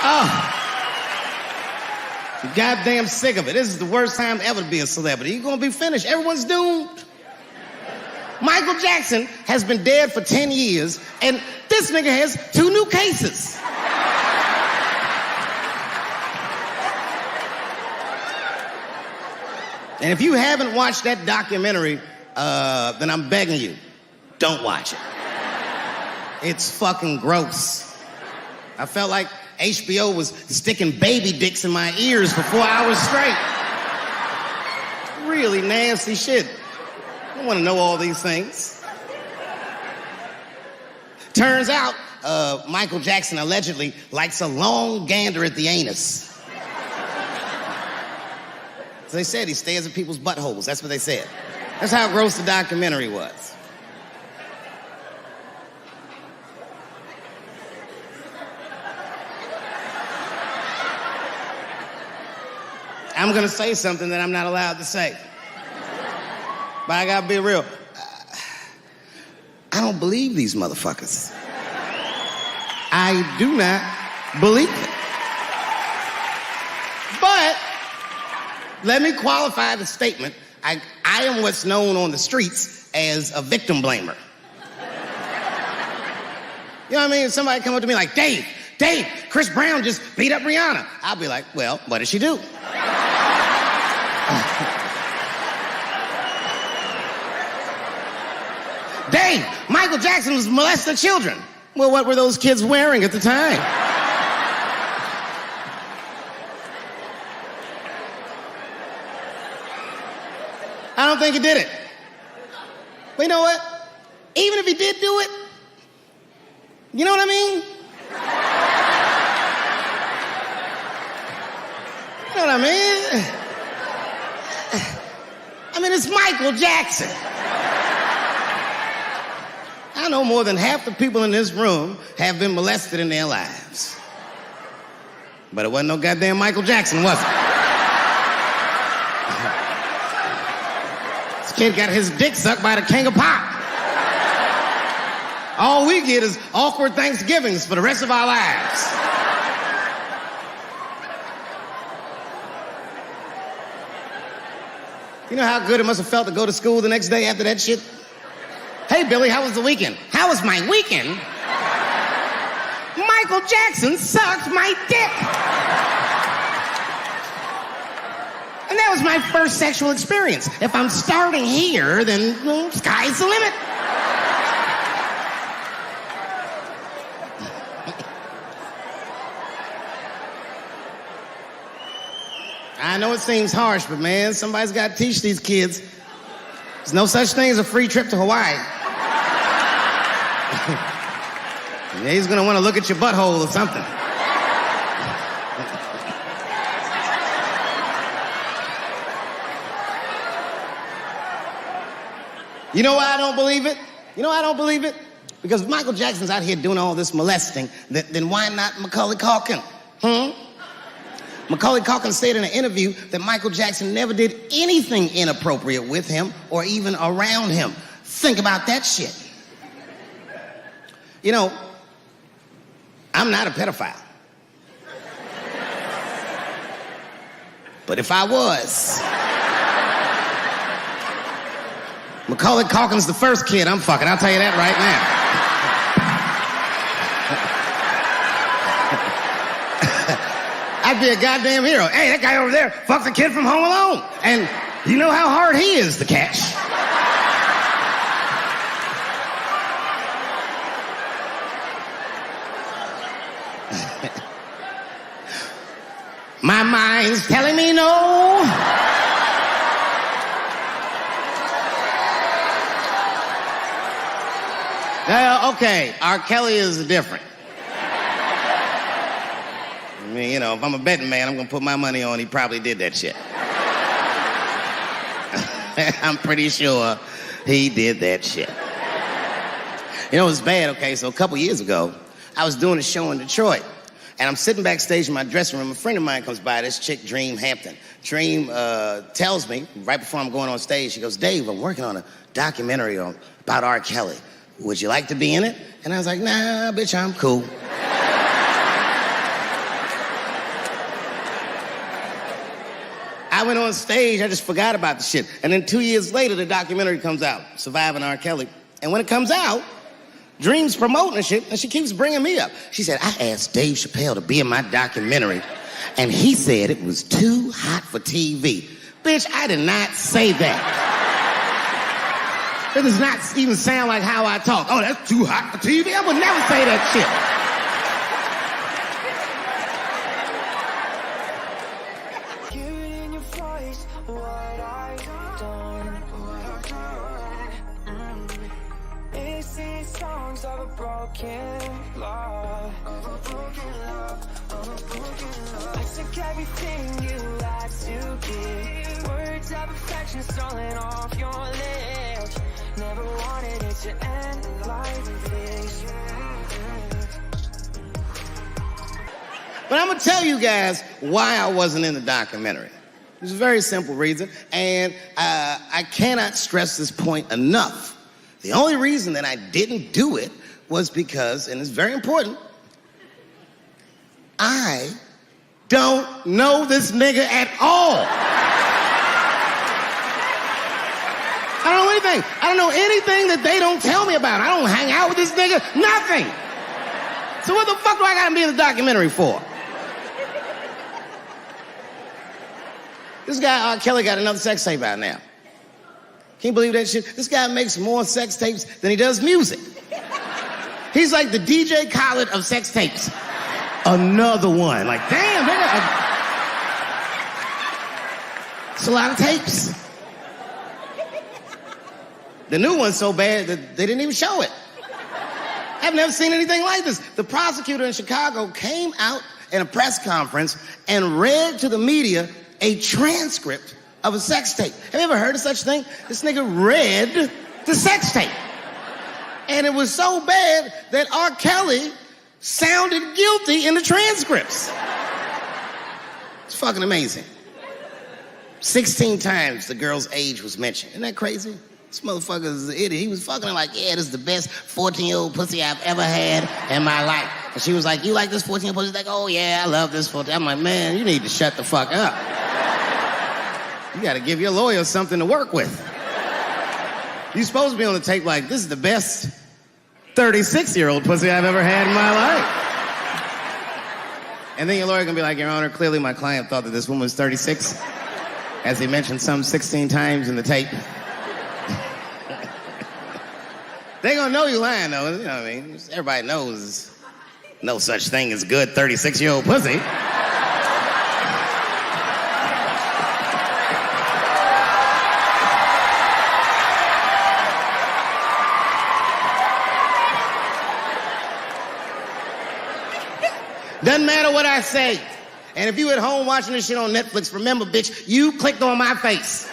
Oh. I'm goddamn sick of it. This is the worst time ever to be a celebrity. You're gonna be finished. Everyone's doomed. Michael Jackson has been dead for 10 years, and this nigga has 2 new cases. And if you haven't watched that documentary, then I'm begging you, don't watch it. It's fucking gross. I felt like HBO was sticking baby dicks in my ears for 4 hours straight. Really nasty shit. I don't want to know all these things. Turns out, Michael Jackson allegedly likes a long gander at the anus. So they said he stares at people's buttholes. That's what they said. That's how gross the documentary was. I'm gonna say something that I'm not allowed to say. But I gotta be real. I don't believe these motherfuckers. I do not believe it. But let me qualify the statement. I am what's known on the streets as a victim blamer. You know what I mean? Somebody come up to me like, Dave, Chris Brown just beat up Rihanna. I'll be like, well, what did she do? Dave, Michael Jackson was molesting children. Well, what were those kids wearing at the time? I don't think he did it. But you know what? Even if he did do it, you know what I mean? You know what I mean? I mean, it's Michael Jackson. I know more than half the people in this room have been molested in their lives. But it wasn't no goddamn Michael Jackson, was it? This kid got his dick sucked by the king of pop. All we get is awkward Thanksgivings for the rest of our lives. You know how good it must have felt to go to school the next day after that shit? Hey, Billy, how was the weekend? How was my weekend? Michael Jackson sucked my dick. And that was my first sexual experience. If I'm starting here, then well, sky's the limit. I know it seems harsh, but man, somebody's got to teach these kids. There's no such thing as a free trip to Hawaii. Yeah, he's gonna want to look at your butthole or something. You know why I don't believe it? You know why I don't believe it? Because if Michael Jackson's out here doing all this molesting, then why not Macaulay Culkin? Macaulay Culkin said in an interview that Michael Jackson never did anything inappropriate with him or even around him. Think about that shit. You know, I'm not a pedophile. But if I was, Macaulay Culkin's the first kid I'm fucking, I'll tell you that right now. I'd be a goddamn hero. Hey, that guy over there fucks a kid from Home Alone. And you know how hard he is to catch. My mind's telling me no. Okay, R. Kelly is different. I mean, you know, if I'm a betting man, I'm gonna put my money on he probably did that shit. I'm pretty sure he did that shit. You know, it was bad, okay? So a couple years ago, I was doing a show in Detroit, and I'm sitting backstage in my dressing room. A friend of mine comes by, this chick, Dream Hampton. Dream tells me, right before I'm going on stage, she goes, Dave, I'm working on a documentary about R. Kelly. Would you like to be in it? And I was like, nah, bitch, I'm cool. I went on stage, I just forgot about the shit. And then 2 years later, the documentary comes out, Surviving R. Kelly. And when it comes out, Dream's promoting the shit, and she keeps bringing me up. She said, I asked Dave Chapelle to be in my documentary, and he said it was too hot for TV. Bitch, I did not say that. It does not even sound like how I talk. Oh, that's too hot for TV? I would never say that shit. I took everything you had to give. Words of affection stolen off your lips. Never wanted it to end like this. But I'm gonna tell you guys why I wasn't in the documentary. There's a very simple reason, and I cannot stress this point enough. The only reason that I didn't do it was because, and it's very important, I don't know this nigga at all. I don't know anything. I don't know anything that they don't tell me about. I don't hang out with this nigga, nothing. So what the fuck do I gotta be in the documentary for? This guy, R. Kelly, got another sex tape out now. Can you believe that shit? This guy makes more sex tapes than he does music. He's like the DJ Khaled of sex tapes. Another one. Like, damn, it's a lot of tapes. The new one's so bad that they didn't even show it. I've never seen anything like this. The prosecutor in Chicago came out in a press conference and read to the media a transcript of a sex tape. Have you ever heard of such a thing? This nigga read the sex tape. And it was so bad that R. Kelly sounded guilty in the transcripts. It's fucking amazing. 16 times the girl's age was mentioned. Isn't that crazy? This motherfucker is an idiot. He was fucking like, yeah, this is the best 14-year-old pussy I've ever had in my life. And she was like, you like this 14-year-old pussy? He's like, oh yeah, I love this 14. I'm like, man, you need to shut the fuck up. You gotta give your lawyer something to work with. You're supposed to be on the tape like, this is the best 36-year-old pussy I've ever had in my life. And then your lawyer gonna be like, Your Honor, clearly my client thought that this woman was 36, as he mentioned some 16 times in the tape. They gonna know you lying though, you know what I mean? Everybody knows no such thing as good 36-year-old pussy. Doesn't matter what I say. And if you at home watching this shit on Netflix, remember, bitch, you clicked on my face.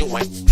White.